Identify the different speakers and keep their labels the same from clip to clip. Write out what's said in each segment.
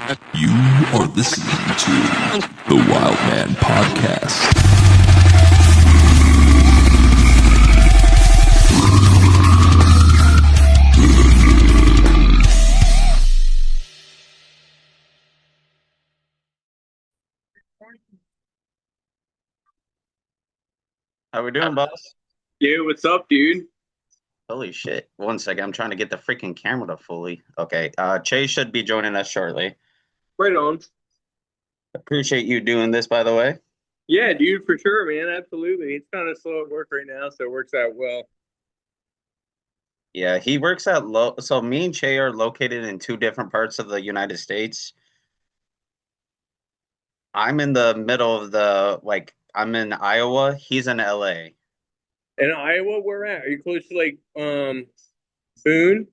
Speaker 1: You are listening to the Wild Man Podcast.
Speaker 2: How we doing, boss?
Speaker 3: Yeah, what's up, dude?
Speaker 2: Holy shit. One second. I'm trying to get the freaking camera to fully. Okay. Chase should be joining us shortly.
Speaker 3: Right on.
Speaker 2: Appreciate you doing this, by the way.
Speaker 3: Yeah, dude, for sure, man. Absolutely. It's kind of slow at work right now, so it works out well.
Speaker 2: Yeah, he works at so me and Che are located in two different parts of the United States. I'm in the middle of I'm in Iowa. He's in LA.
Speaker 3: In Iowa, where at? Are you close to Boone?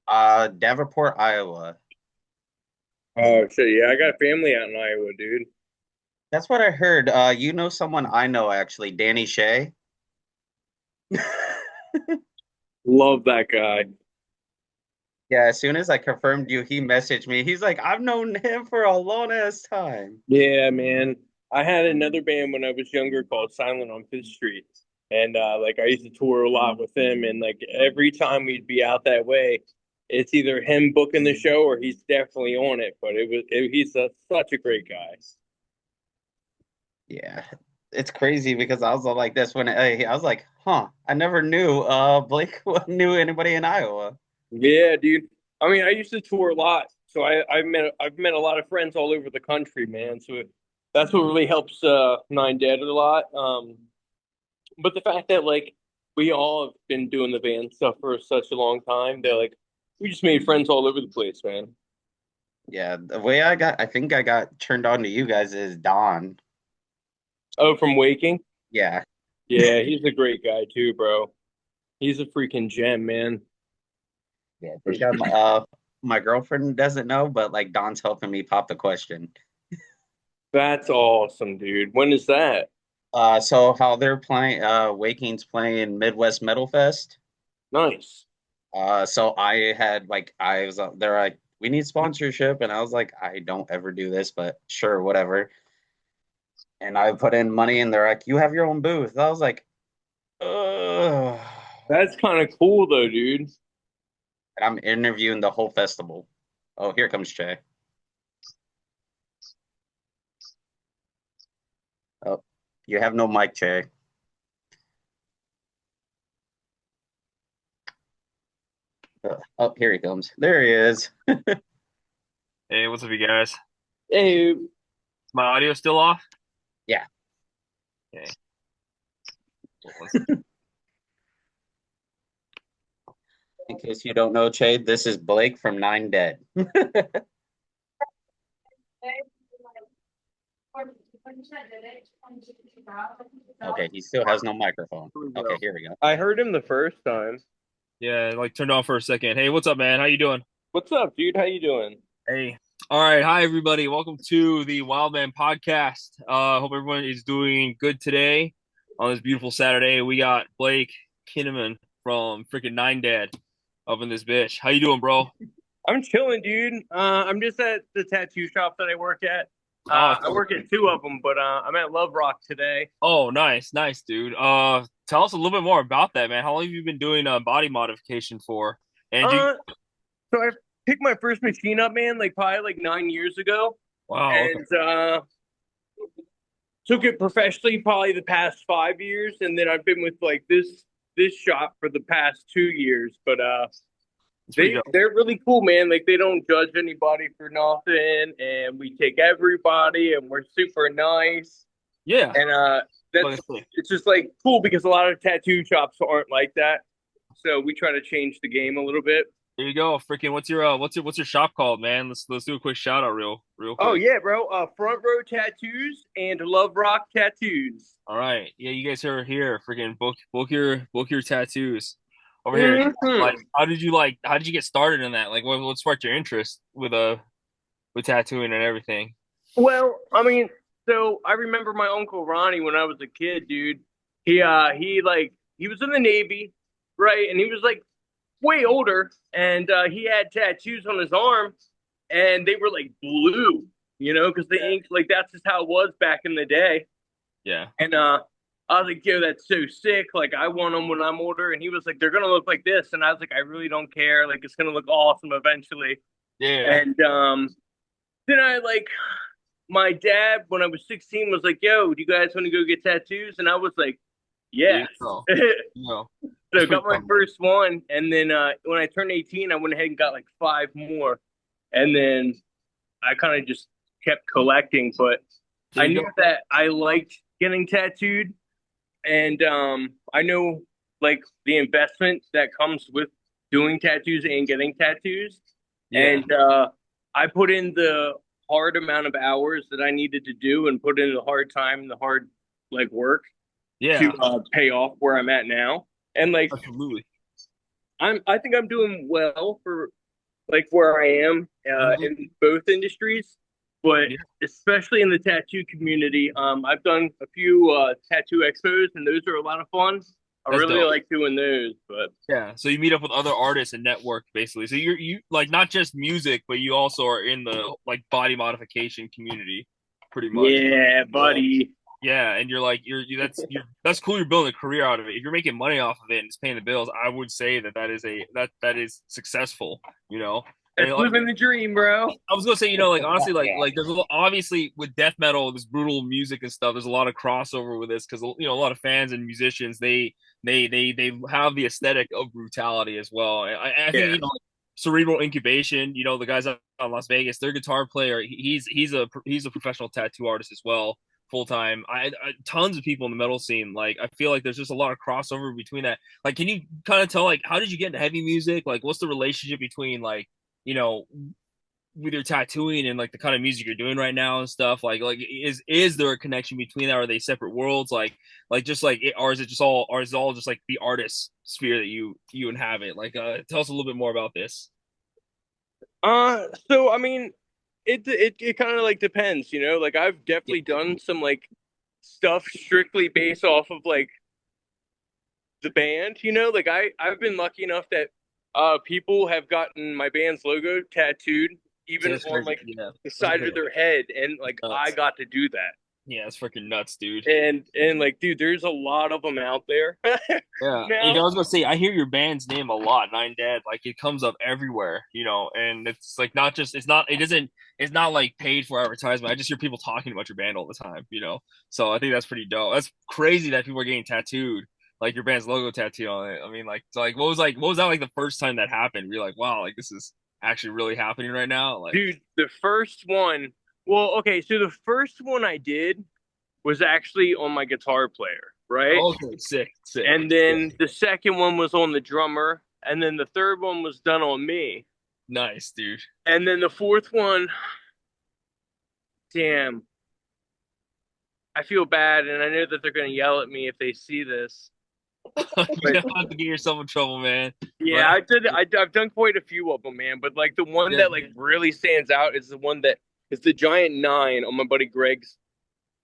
Speaker 2: Davenport, Iowa.
Speaker 3: Oh shit, yeah, I got family out in Iowa, dude.
Speaker 2: That's what I heard. You know someone I know actually, Danny Shea.
Speaker 3: Love that guy.
Speaker 2: Yeah, as soon as I confirmed you, he messaged me. He's like, I've known him for a long ass time.
Speaker 3: Yeah, man. I had another band when I was younger called Silent on Fifth Street. And I used to tour a lot with him, and like every time we'd be out that way, it's either him booking the show or he's definitely on it. But he's such a great guy.
Speaker 2: Yeah, it's crazy because I was all like this when I was like, huh, I never knew Blake knew anybody in Iowa.
Speaker 3: Yeah, dude. I mean, I used to tour a lot, so I've met a lot of friends all over the country, man. So that's what really helps Nine Dead a lot. But the fact that we all have been doing the band stuff for such a long time, that we just made friends all over the place, man.
Speaker 2: Yeah, the way I think I got turned on to you guys is Don.
Speaker 3: Oh, from Waking?
Speaker 2: Yeah,
Speaker 3: Yeah, he's a great guy too, bro. He's a freaking gem, man.
Speaker 2: yeah. I think my girlfriend doesn't know, but like Don's helping me pop the question.
Speaker 3: That's awesome, dude. When is that?
Speaker 2: So how they're playing, Waking's playing Midwest Metal Fest.
Speaker 3: Nice.
Speaker 2: So I had I was they're like, we need sponsorship, and I was like, I don't ever do this, but sure, whatever. And I put in money, and they're like, you have your own booth. I was like, ugh.
Speaker 3: That's kind of cool though, dude.
Speaker 2: And I'm interviewing the whole festival. Oh, here comes Che. Oh, you have no mic, Che. Oh, here he comes. There he is.
Speaker 4: Hey, what's up, you guys?
Speaker 3: Hey,
Speaker 4: My audio still off?
Speaker 2: Yeah.
Speaker 4: Okay.
Speaker 2: In case you don't know, Che, this is Blake from Nine Dead. Okay, he still has no microphone. Okay, here we go.
Speaker 3: I heard him the first time.
Speaker 4: Yeah, turned off for a second. Hey, what's up, man? How you doing?
Speaker 3: What's up, dude? How you doing?
Speaker 4: Hey. All right, hi everybody. Welcome to the Wild Man Podcast. Hope everyone is doing good today on this beautiful Saturday. We got Blake Kinnamon from freaking Nine Dad up in this bitch. How you doing, bro?
Speaker 3: I'm chilling, dude. I'm just at the tattoo shop that I work at.
Speaker 4: Oh,
Speaker 3: I work at two of them, but I'm at Love Rock today.
Speaker 4: Oh, nice, dude. Tell us a little bit more about that, man. How long have you been doing body modification for? And
Speaker 3: So I picked my first machine up, man, probably 9 years ago,
Speaker 4: wow, okay.
Speaker 3: and took it professionally probably the past 5 years, and then I've been with this shop for the past 2 years. But they're really cool, man. They don't judge anybody for nothing, and we take everybody, and we're super nice.
Speaker 4: Yeah,
Speaker 3: and it's just cool because a lot of tattoo shops aren't like that. So we try to change the game a little bit.
Speaker 4: There you go. Freaking what's your shop called, man? Let's do a quick shout out real quick.
Speaker 3: Oh yeah, bro. Front Row Tattoos and Love Rock Tattoos.
Speaker 4: All right. Yeah, you guys are here. Freaking book your tattoos over here.
Speaker 3: Mm-hmm.
Speaker 4: How did you get started in that? What sparked your interest with tattooing and everything?
Speaker 3: Well, I mean, so I remember my uncle Ronnie when I was a kid, dude. He was in the Navy, right? And he was way older, and he had tattoos on his arm. and they were like blue, because the ink, like that's just how it was back in the day.
Speaker 4: Yeah.
Speaker 3: And I was like, yo, that's so sick. Like, I want them when I'm older. And he was like, they're gonna look like this. And I was like, I really don't care. Like, it's gonna look awesome eventually.
Speaker 4: Yeah.
Speaker 3: And then my dad, when I was 16, was like, yo, do you guys want to go get tattoos? And I was like,
Speaker 4: Yeah.
Speaker 3: yes.
Speaker 4: No. No.
Speaker 3: So I got my first one. And then when I turned 18, I went ahead and got like 5 more. And then I kind of just kept collecting. But I knew that I liked getting tattooed. And I know like the investment that comes with doing tattoos and getting tattoos.
Speaker 4: Yeah.
Speaker 3: And I put in the hard amount of hours that I needed to do and put in the hard time, the hard like work
Speaker 4: Yeah.
Speaker 3: to pay off where I'm at now. And like
Speaker 4: Absolutely.
Speaker 3: I think I'm doing well for like where I am in both industries, but especially in the tattoo community. I've done a few tattoo expos, and those are a lot of fun. I
Speaker 4: That's
Speaker 3: really
Speaker 4: dope.
Speaker 3: like doing those, but
Speaker 4: Yeah, so you meet up with other artists and network basically. So you like not just music, but you also are in the like body modification community, pretty much.
Speaker 3: yeah, buddy.
Speaker 4: Yeah, and that's cool. You're building a career out of it. If you're making money off of it and it's paying the bills, I would say that is successful. You know,
Speaker 3: That's
Speaker 4: and, like,
Speaker 3: living the dream, bro.
Speaker 4: I was gonna say, like honestly, like there's obviously with death metal, this brutal music and stuff. There's a lot of crossover with this because a lot of fans and musicians they have the aesthetic of brutality as well. And I think
Speaker 3: Yeah.
Speaker 4: Cerebral Incubation, the guys out in Las Vegas, their guitar player, he's a professional tattoo artist as well, full time. I tons of people in the metal scene. Like I feel like there's just a lot of crossover between that. Like, can you kind of tell like how did you get into heavy music? Like, what's the relationship between like you know with your tattooing and like the kind of music you're doing right now and stuff like is there a connection between that? Or are they separate worlds just like it, or is it all just like the artist sphere that you inhabit? Like tell us a little bit more about this.
Speaker 3: So I mean, it kind of like depends, Like I've definitely done some like stuff strictly based off of like the band, Like I've been lucky enough that people have gotten my band's logo tattooed even on like the side of their head, and like I got to do that.
Speaker 4: Yeah, it's freaking nuts, dude.
Speaker 3: And like, dude, there's a lot of them out there.
Speaker 4: Yeah, and I was gonna say, I hear your band's name a lot, Nine Dead. Like it comes up everywhere, and it's like not just it's not like paid for advertisement. I just hear people talking about your band all the time, So I think that's pretty dope. That's crazy that people are getting tattooed, like your band's logo tattoo on it. I mean, what was that like the first time that happened? You're like, wow, like this is actually really happening right now. Like,
Speaker 3: dude, the first one. Well, okay, so the first one I did was actually on my guitar player, right?
Speaker 4: Okay, sick.
Speaker 3: And then the second one was on the drummer, and then the third one was done on me.
Speaker 4: Nice, dude.
Speaker 3: And then the fourth one, damn, I feel bad, and I know that they're gonna yell at me if they see this.
Speaker 4: You don't have to get yourself in trouble, man.
Speaker 3: Yeah, I've done quite a few of them, man. But like the one that like really stands out is the one that is the giant 9 on my buddy Greg's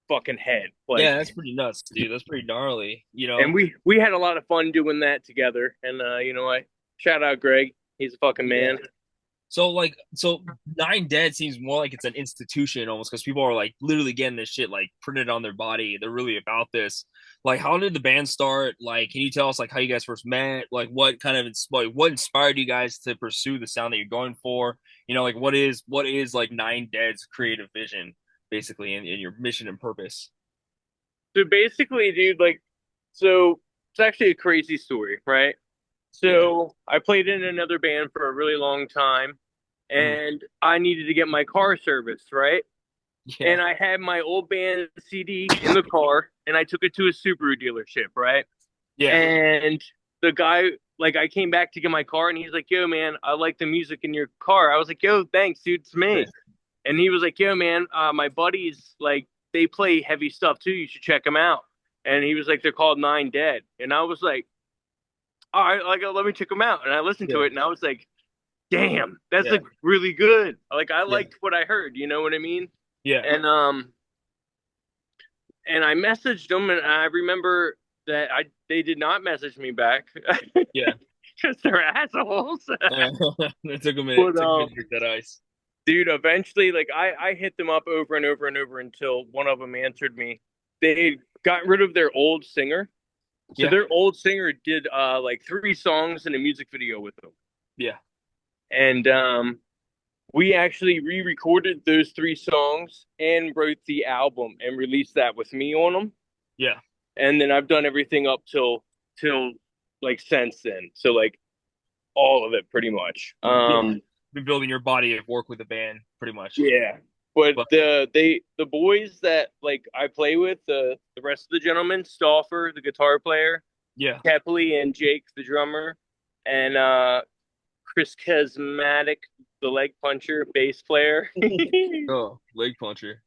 Speaker 3: fucking head. Like,
Speaker 4: yeah, that's pretty nuts, dude. That's pretty gnarly,
Speaker 3: And we had a lot of fun doing that together. And I shout out Greg. He's a fucking man.
Speaker 4: So Nine Dead seems more like it's an institution almost because people are like literally getting this shit like printed on their body. They're really about this. Like, how did the band start? Like, can you tell us like how you guys first met? Like, what kind of what inspired you guys to pursue the sound that you're going for? Like what is like Nine Dead's creative vision basically in your mission and purpose?
Speaker 3: So basically, dude, so it's actually a crazy story, right? So I played in another band for a really long time, and I needed to get my car serviced, right? Yeah. And I had my old band CD in the car, and I took it to a Subaru dealership, right? Yeah. And the guy, I came back to get my car, and he's like, yo, man, I like the music in your car. I was like, yo, thanks, dude, it's me. And he was like, yo, man, my buddies, they play heavy stuff, too. You should check them out. And he was like, they're called Nine Dead. And I was like, all right, let me check them out. And I listened to it, and I was like, damn, that's really good. I liked what I heard. You know what I mean? Yeah. And I messaged them, and I remember that they did not message me back. Yeah. Because they're assholes.
Speaker 4: It took a minute. To break that ice.
Speaker 3: Dude, eventually, like I hit them up over and over and over until one of them answered me. They got rid of their old singer. So
Speaker 4: Yeah.
Speaker 3: their old singer did like 3 songs and a music video with them.
Speaker 4: Yeah.
Speaker 3: And we actually re-recorded those 3 songs and wrote the album and released that with me on them.
Speaker 4: Yeah.
Speaker 3: And then I've done everything up till like since then. So like all of it pretty much.
Speaker 4: Been building your body of work with the band pretty much.
Speaker 3: Yeah. But
Speaker 4: But-
Speaker 3: the boys that like I play with, the rest of the gentlemen, Stauffer, the guitar player,
Speaker 4: Yeah.
Speaker 3: Kepley and Jake, the drummer, and Chris Kesmatic, the leg puncher, bass player.
Speaker 4: Oh, leg puncher.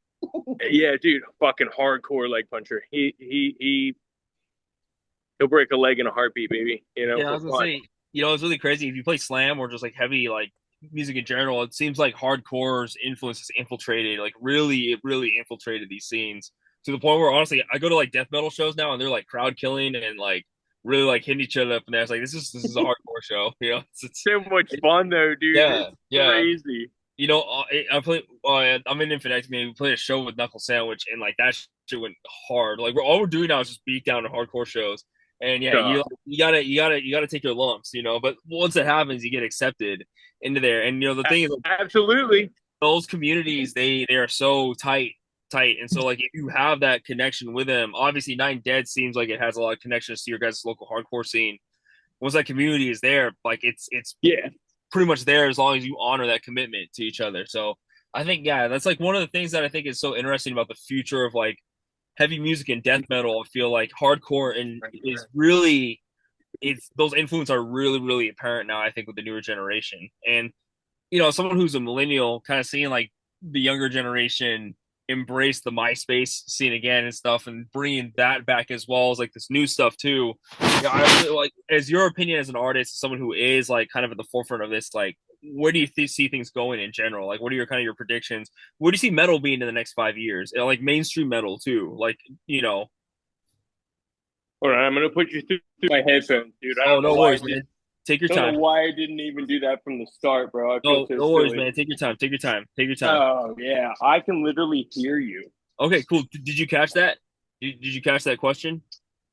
Speaker 3: Yeah, dude, fucking hardcore leg puncher. He'll break a leg in a heartbeat, baby. You know.
Speaker 4: Yeah, I was gonna say, it's really crazy if you play slam or just like heavy like music in general. It seems like hardcore's influence has infiltrated, like it really infiltrated these scenes to the point where honestly, I go to like death metal shows now and they're like crowd killing and like really like hitting each other up and it's like this is a hardcore show, It's
Speaker 3: so much fun though, dude.
Speaker 4: Yeah,
Speaker 3: it's
Speaker 4: yeah.
Speaker 3: crazy.
Speaker 4: I play. I'm in Infinite X-Men. We played a show with Knuckle Sandwich, and like that shit went hard. Like all we're doing now is just beat down to hardcore shows. And yeah, you gotta take your lumps, But once it happens, you get accepted into there. And the thing is,
Speaker 3: absolutely,
Speaker 4: those communities they are so tight. And so like if you have that connection with them, obviously Nine Dead seems like it has a lot of connections to your guys' local hardcore scene. Once that community is there, like it's pretty much there as long as you honor that commitment to each other. So I think that's like one of the things that I think is so interesting about the future of like heavy music and death metal. I feel like hardcore is really those influences are really, really apparent now, I think, with the newer generation. And someone who's a millennial, kind of seeing like the younger generation embrace the MySpace scene again and stuff, and bringing that back as well as like this new stuff too. I really, like, as your opinion as an artist, someone who is like kind of at the forefront of this, like, where do you see things going in general? Like, what are your predictions? Where do you see metal being in the next 5 years? Like mainstream metal too, like.
Speaker 3: All right, I'm gonna put you through my headphones, dude.
Speaker 4: No worries, man. Take your time.
Speaker 3: I don't know why I didn't even do that from the start, bro. I feel
Speaker 4: no worries, man. Take your time.
Speaker 3: Oh yeah, I can literally hear you.
Speaker 4: Okay, cool. Did you catch that? Did you catch that question?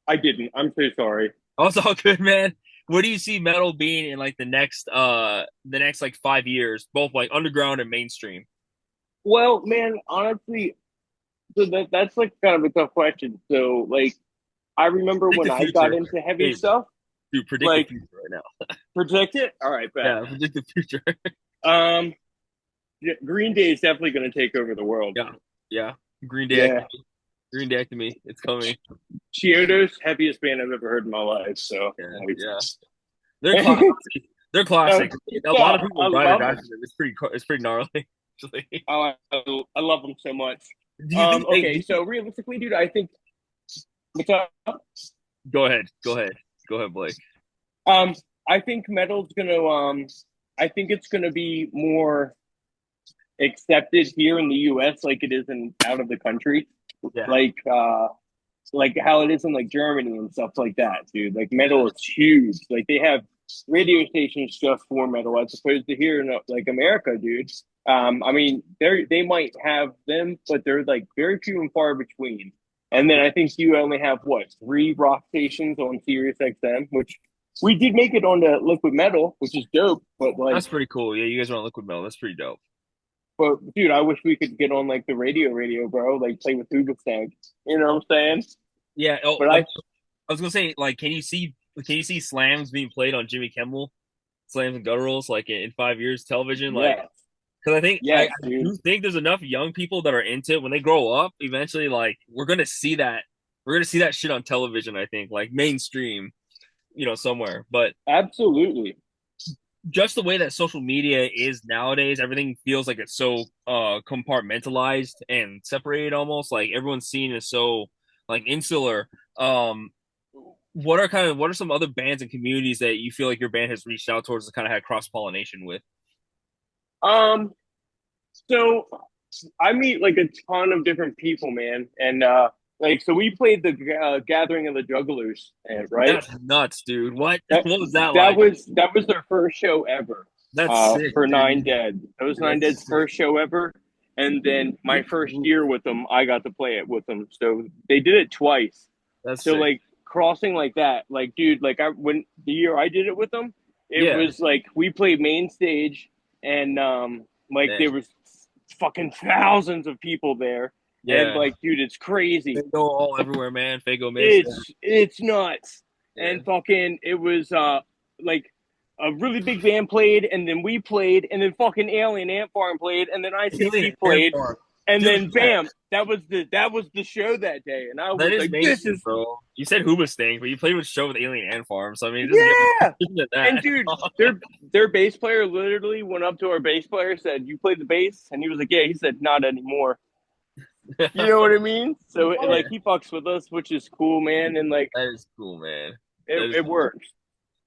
Speaker 3: I didn't. I'm so sorry.
Speaker 4: Oh, it's all good, man. Where do you see metal being in like the next like 5 years, both like underground and mainstream?
Speaker 3: Well, man, honestly, so that's like kind of a tough question. So like, I remember when I got into heavy stuff.
Speaker 4: Dude, predict the future right now.
Speaker 3: Predict it? All right, bet.
Speaker 4: Yeah, predict the future.
Speaker 3: Green Day is definitely going to take over the world.
Speaker 4: Yeah. Green Day.
Speaker 3: Yeah.
Speaker 4: Green Day to me. It's coming.
Speaker 3: Chiodos, heaviest band I've ever heard in my life. So
Speaker 4: yeah. They're classic. They're classic. A lot of people ride or die for them. It's pretty gnarly.
Speaker 3: I love them so much. Okay, so realistically, dude, I think. What's up?
Speaker 4: Go ahead, Blake.
Speaker 3: I think metal's gonna. I think it's gonna be more accepted here in the U.S. like it is out of the country.
Speaker 4: Yeah.
Speaker 3: Like how it is in like Germany and stuff like that, dude. Like metal is huge. Like they have radio stations just for metal, as opposed to here in like America, dude. I mean, they might have them, but they're like very few and far between. And then I think you only have 3 rock stations on Sirius XM, which we did make it on the Liquid Metal, which is dope. But like
Speaker 4: that's pretty cool. Yeah, you guys are on Liquid Metal. That's pretty dope.
Speaker 3: But dude, I wish we could get on like the radio, bro. Like play with Google Stank. You know what I'm saying?
Speaker 4: Yeah. Oh,
Speaker 3: but
Speaker 4: I was gonna say, like, can you see slams being played on Jimmy Kimmel, slams and gutturals, like in 5 years television, like? Because I think I do think there's enough young people that are into it when they grow up. Eventually, like we're gonna see that shit on television. I think like mainstream, somewhere. But
Speaker 3: absolutely,
Speaker 4: just the way that social media is nowadays, everything feels like it's so compartmentalized and separated almost. Like everyone's scene is so like insular. What are some other bands and communities that you feel like your band has reached out towards and kind of had cross pollination with?
Speaker 3: So I meet like a ton of different people, man, and so we played the Gathering of the Juggalos, right?
Speaker 4: That's nuts, dude. What was that
Speaker 3: like?
Speaker 4: That
Speaker 3: was their first show ever.
Speaker 4: That's sick,
Speaker 3: for Nine
Speaker 4: dude.
Speaker 3: Dead. That was Nine
Speaker 4: That's
Speaker 3: Dead's
Speaker 4: sick.
Speaker 3: first show ever. And then my first year with them, I got to play it with them. So they did it twice.
Speaker 4: That's
Speaker 3: So
Speaker 4: sick.
Speaker 3: like crossing like that, like dude, like when the year I did it with them, it
Speaker 4: Yeah.
Speaker 3: was like we played main stage and like
Speaker 4: Man.
Speaker 3: there was fucking thousands of people there. And
Speaker 4: Yeah.
Speaker 3: like, dude, it's crazy.
Speaker 4: They go all everywhere, man. Fago Mesa.
Speaker 3: It's nuts.
Speaker 4: Yeah.
Speaker 3: And fucking it was like a really big band played, and then we played, and then fucking Alien Ant Farm played, and then ICP played, and
Speaker 4: Dude,
Speaker 3: then bam, that was the show that day. And I was
Speaker 4: that is
Speaker 3: like,
Speaker 4: amazing,
Speaker 3: this is
Speaker 4: bro. You said Hoobastank, but you played with show with Alien Ant Farm, so I mean, it doesn't
Speaker 3: yeah.
Speaker 4: get much than
Speaker 3: And
Speaker 4: that.
Speaker 3: dude, their bass player literally went up to our bass player, said, "You play the bass?" And he was like, "Yeah." He said, "Not anymore." You know what I mean? So like he fucks with us, which is cool, man. And like
Speaker 4: That is cool, man.
Speaker 3: it works.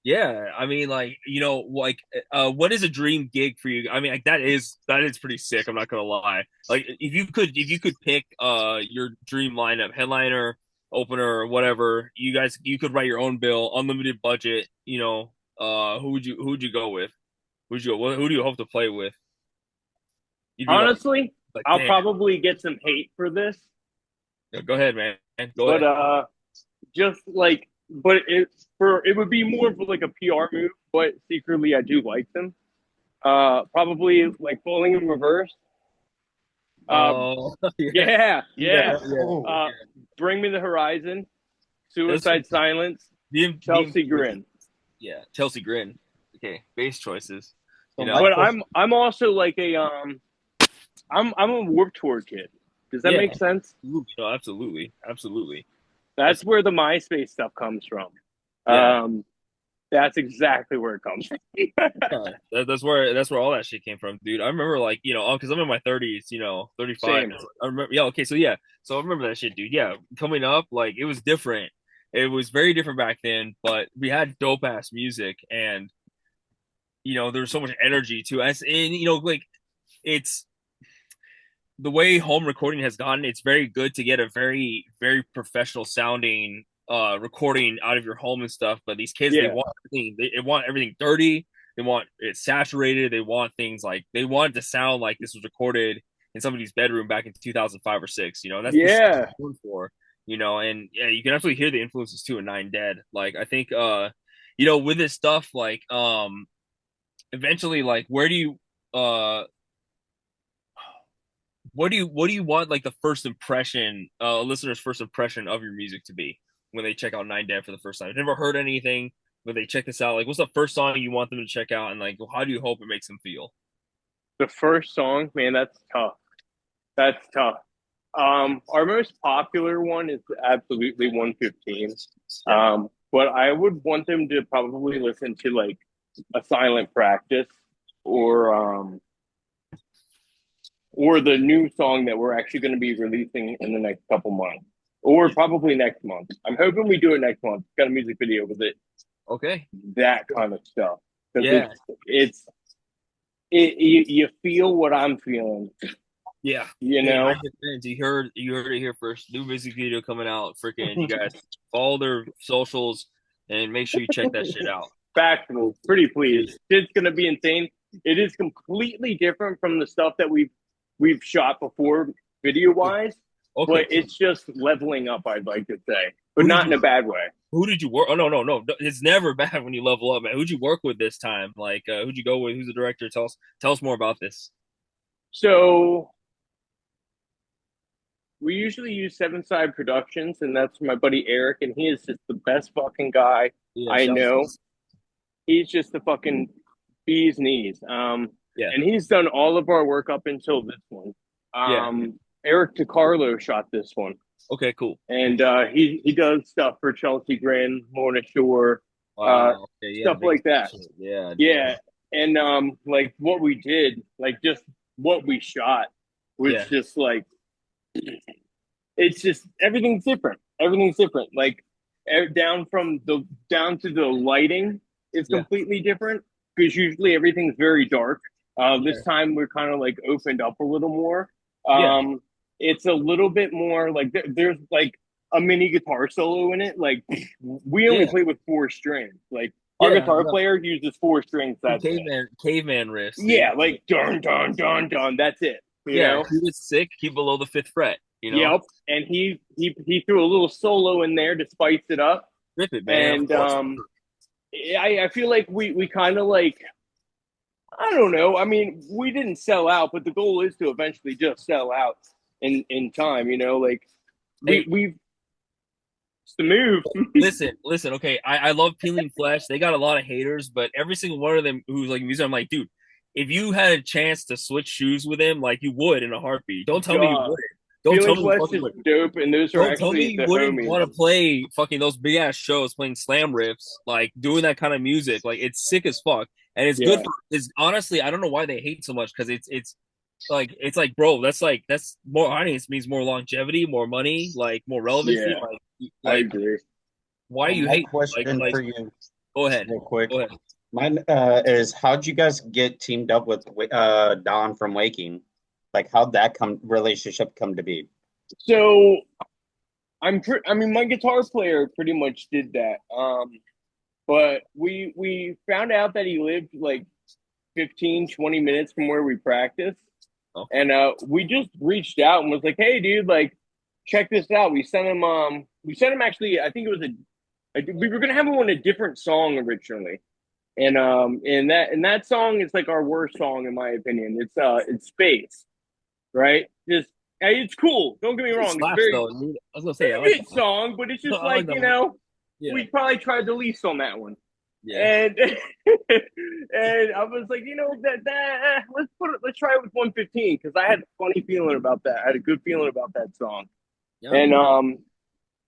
Speaker 4: Yeah, I mean, like, like, what is a dream gig for you? I mean, like, that is pretty sick. I'm not gonna lie. Like, if you could pick your dream lineup, headliner, opener, or whatever, you could write your own bill, unlimited budget. Who would you go with? Who do you hope to play with? You'd be
Speaker 3: Honestly,
Speaker 4: like,
Speaker 3: I'll
Speaker 4: damn.
Speaker 3: probably get some hate for this,
Speaker 4: Yeah, go ahead, man. Go
Speaker 3: but
Speaker 4: ahead.
Speaker 3: just like, but it would be more of like a PR move. But secretly, I do like them. Probably like Falling in Reverse.
Speaker 4: Oh,
Speaker 3: Yeah.
Speaker 4: yeah.
Speaker 3: Bring Me the Horizon, Suicide Silence, Chelsea Grin.
Speaker 4: Yeah, Chelsea Grin. Okay, bass choices.
Speaker 3: But I'm also like I'm a Warped Tour kid. Does that make sense?
Speaker 4: No, absolutely.
Speaker 3: That's where the MySpace stuff comes from.
Speaker 4: Yeah.
Speaker 3: That's exactly where it comes from.
Speaker 4: Yeah, that's where all that shit came from, dude. I remember, like, because I'm in my 30s, 35.
Speaker 3: Same.
Speaker 4: I remember, yeah, okay, so yeah, so I remember that shit, dude. Yeah, coming up, like, it was different. It was very different back then, but we had dope ass music, and there was so much energy to us, and like, it's the way home recording has gone. It's very good to get a very, very professional sounding recording out of your home and stuff. But these kids, they want everything dirty. They want it saturated. They want things like they want it to sound like this was recorded in somebody's bedroom back in 2005 or six. That's what I'm for. And yeah, you can absolutely hear the influences too in Nine Dead. Like, I think with this stuff, like eventually, like, where do you what do you want, like, the first impression, listener's first impression of your music to be when they check out Nine Dead for the first time? I've never heard anything, when they check this out, like, what's the first song you want them to check out, and like, how do you hope it makes them feel?
Speaker 3: The first song, man, that's tough. That's tough. Our most popular one is absolutely 115. But I would want them to probably listen to like A Silent Practice or the new song that we're actually going to be releasing in the next couple months, or probably next month. I'm hoping we do it next month. Got a music video with it.
Speaker 4: Okay.
Speaker 3: That kind of stuff.
Speaker 4: Yeah.
Speaker 3: You feel what I'm feeling.
Speaker 4: Yeah.
Speaker 3: You
Speaker 4: heard it here first. New music video coming out. Freaking, you guys follow their socials and make sure you check that shit out.
Speaker 3: Factual. Pretty please. It's going to be insane. It is completely different from the stuff that we've shot before video wise. Okay. But it's just leveling up, I'd like to say, but not in a bad way.
Speaker 4: Who did you work? Oh, no. It's never bad when you level up, man. Who'd you work with this time? Like, who'd you go with? Who's the director? Tell us more about this.
Speaker 3: So we usually use Seven Side Productions, and that's my buddy Eric, and he is just the best fucking guy I know. He's just the fucking bee's knees. And he's done all of our work up until this one. Eric DiCarlo shot this one.
Speaker 4: Okay, cool.
Speaker 3: And he does stuff for Chelsea Grin, Lorna Shore, stuff like that. Yeah. And like what we did, like just what we shot was just like, it's just everything's different. Everything's different. Like down to the lighting is completely different, because usually everything's very dark. This time we're kind of like opened up a little more. It's a little bit more like there's like a mini guitar solo in it. Like we only play with 4 strings. Like Our
Speaker 4: Yeah,
Speaker 3: guitar
Speaker 4: no.
Speaker 3: player uses 4 strings. That's it.
Speaker 4: Caveman riffs. Dude.
Speaker 3: Yeah, like dun dun dun dun. That's it. You know?
Speaker 4: Keep it sick. Keep below the 5th fret. You know.
Speaker 3: Yep. And he threw a little solo in there to spice it up.
Speaker 4: Rip it, man.
Speaker 3: And I feel like we kind of like, I don't know. I mean, we didn't sell out, but the goal is to eventually just sell out in time. You know, like we've it's the move.
Speaker 4: listen. Okay, I love Peeling Flesh. They got a lot of haters, but every single one of them who's like music, I'm like, dude, if you had a chance to switch shoes with him, like you would in a heartbeat. Don't tell me you wouldn't. Don't tell me you fucking
Speaker 3: is dope, and those are
Speaker 4: Don't tell me
Speaker 3: actually
Speaker 4: you
Speaker 3: the
Speaker 4: wouldn't
Speaker 3: homies.
Speaker 4: want to play fucking those big ass shows, playing slam riffs, like doing that kind of music. Like it's sick as fuck, and it's good for. It's honestly, I don't know why they hate so much because it's like bro, that's more audience means more longevity, more money, like more relevancy.
Speaker 3: Yeah.
Speaker 4: Like
Speaker 3: I agree.
Speaker 4: why do you
Speaker 2: My
Speaker 4: hate?
Speaker 2: question
Speaker 4: Like,
Speaker 2: for you,
Speaker 4: go ahead.
Speaker 2: real quick.
Speaker 4: Go ahead.
Speaker 2: Mine is how'd you guys get teamed up with Don from Waking? Like how'd that relationship come to be?
Speaker 3: So I mean, my guitar player pretty much did that. But we found out that he lived like 15, 20 minutes from where we practiced.
Speaker 4: Oh.
Speaker 3: And we just reached out and was like, "Hey, dude, like, check this out." We sent him actually. I think it was we were gonna have him on a different song originally, and that song is like our worst song in my opinion. It's Space, right? Just it's cool. Don't get me wrong.
Speaker 4: Slaps,
Speaker 3: it's very
Speaker 4: though, dude. I was gonna say,
Speaker 3: it's
Speaker 4: I
Speaker 3: a
Speaker 4: like
Speaker 3: good song, but it's just
Speaker 4: I like
Speaker 3: like
Speaker 4: that one. Yeah.
Speaker 3: we probably tried the least on that one.
Speaker 4: Yeah.
Speaker 3: And and I was like, let's try it with 115 because I had a funny feeling about that. I had a good feeling about that song.
Speaker 4: Yeah.
Speaker 3: And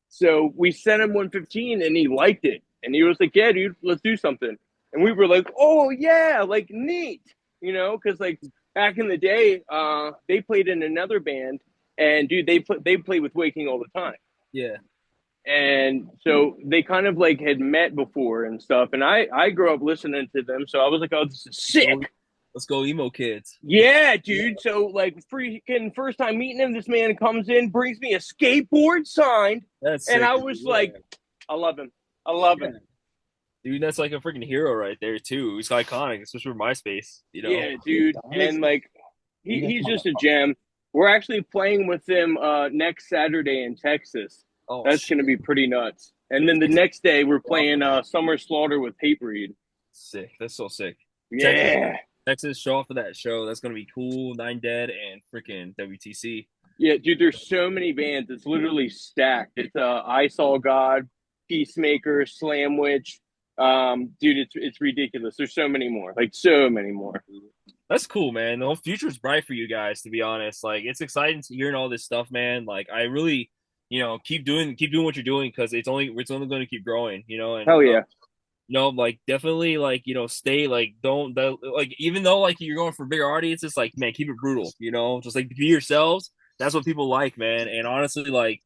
Speaker 3: so we sent him 115 and he liked it. And he was like, "Yeah, dude, let's do something." And we were like, "Oh yeah, like neat." Because like back in the day, they played in another band and dude, they play with Waking all the time.
Speaker 4: Yeah.
Speaker 3: And so they kind of like had met before and stuff. And I grew up listening to them. So I was like, "Oh, this is sick."
Speaker 4: Let's go emo kids.
Speaker 3: Yeah, dude. So like freaking first time meeting him, this man comes in, brings me a skateboard signed.
Speaker 4: That's
Speaker 3: and
Speaker 4: sick,
Speaker 3: I was like, I love him. I love him.
Speaker 4: Dude, that's like a freaking hero right there too. He's iconic, especially for MySpace.
Speaker 3: Yeah, dude. And like he's just a gem. We're actually playing with him next Saturday in Texas.
Speaker 4: Oh,
Speaker 3: that's gonna be pretty nuts. And then the next day we're playing Summer Slaughter with Hatebreed.
Speaker 4: Sick. That's so sick.
Speaker 3: Yeah.
Speaker 4: Texas, show off for that show. That's gonna be cool. Nine Dead and freaking WTC.
Speaker 3: Yeah, dude. There's so many bands. It's literally stacked. It's I Saw God, Peacemaker, Slamwich. Dude, it's ridiculous. There's so many more. Like so many more.
Speaker 4: That's cool, man. The whole future's bright for you guys, to be honest. Like it's exciting to hearing all this stuff, man. Like I really, keep doing what you're doing because it's only going to keep growing, and
Speaker 3: hell yeah.
Speaker 4: Like definitely like, stay like don't like even though like you're going for bigger audiences, like man, keep it brutal, just like be yourselves. That's what people like, man. And honestly, like,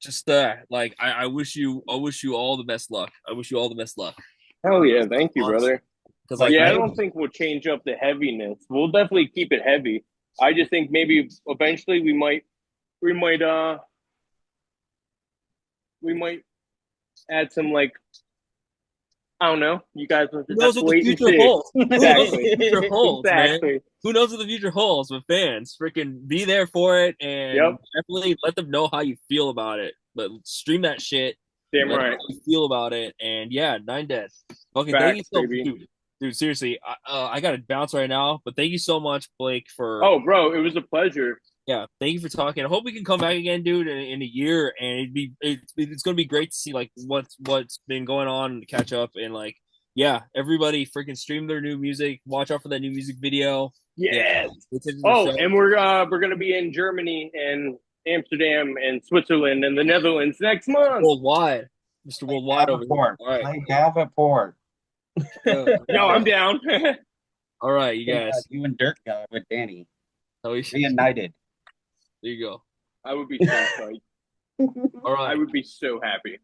Speaker 4: just like I wish you all the best luck. I wish you all the best luck.
Speaker 3: Hell yeah, thank you,
Speaker 4: honestly,
Speaker 3: brother.
Speaker 4: Because like
Speaker 3: I don't think we'll change up the heaviness. We'll definitely keep it heavy. I just think maybe eventually we might add some like I don't know. You guys will
Speaker 4: who knows what the future holds? Exactly. Man. Who knows what the future holds? But fans, freaking be there for it and definitely let them know how you feel about it. But stream that shit.
Speaker 3: Damn right.
Speaker 4: How you feel about it. And yeah, Nine Dead. Okay, thank you so much, dude. Seriously, I gotta bounce right now. But thank you so much, Blake, for.
Speaker 3: Oh, bro, it was a pleasure.
Speaker 4: Yeah, thank you for talking. I hope we can come back again, dude, in a year, and it's gonna be great to see like what's been going on and catch up and like everybody freaking stream their new music. Watch out for that new music video.
Speaker 3: Yes. And we're gonna be in Germany and Amsterdam and Switzerland and the Netherlands next month.
Speaker 4: Worldwide, Mr. Worldwide over here. All right,
Speaker 2: play Davenport.
Speaker 3: No, I'm down.
Speaker 4: All right, you guys.
Speaker 2: You and Dirk got with Danny.
Speaker 4: Reunited. There you go.
Speaker 3: I would be so excited.
Speaker 4: All right.
Speaker 3: I would be so happy.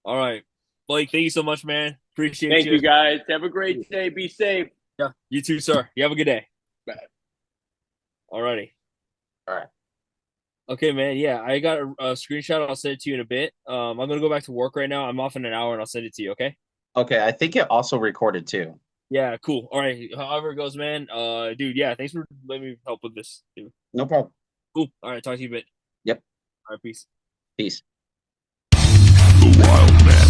Speaker 4: All right. Blake, thank you so much, man. Appreciate
Speaker 3: Thank you, guys. Have a great day. Be safe.
Speaker 4: Yeah, you too, sir. You have a good day.
Speaker 3: Bye.
Speaker 4: All righty.
Speaker 2: All right.
Speaker 4: Okay, man. Yeah, I got a screenshot. I'll send it to you in a bit. I'm going to go back to work right now. I'm off in an hour, and I'll send it to you, okay?
Speaker 2: Okay, I think it also recorded too.
Speaker 4: Yeah, cool. All right. However it goes, man. Dude, yeah, thanks for letting me help with this, dude.
Speaker 2: No problem.
Speaker 4: Cool. All right, talk to you a bit.
Speaker 2: Yep.
Speaker 4: All right, peace.
Speaker 2: Peace.
Speaker 1: The Wild Man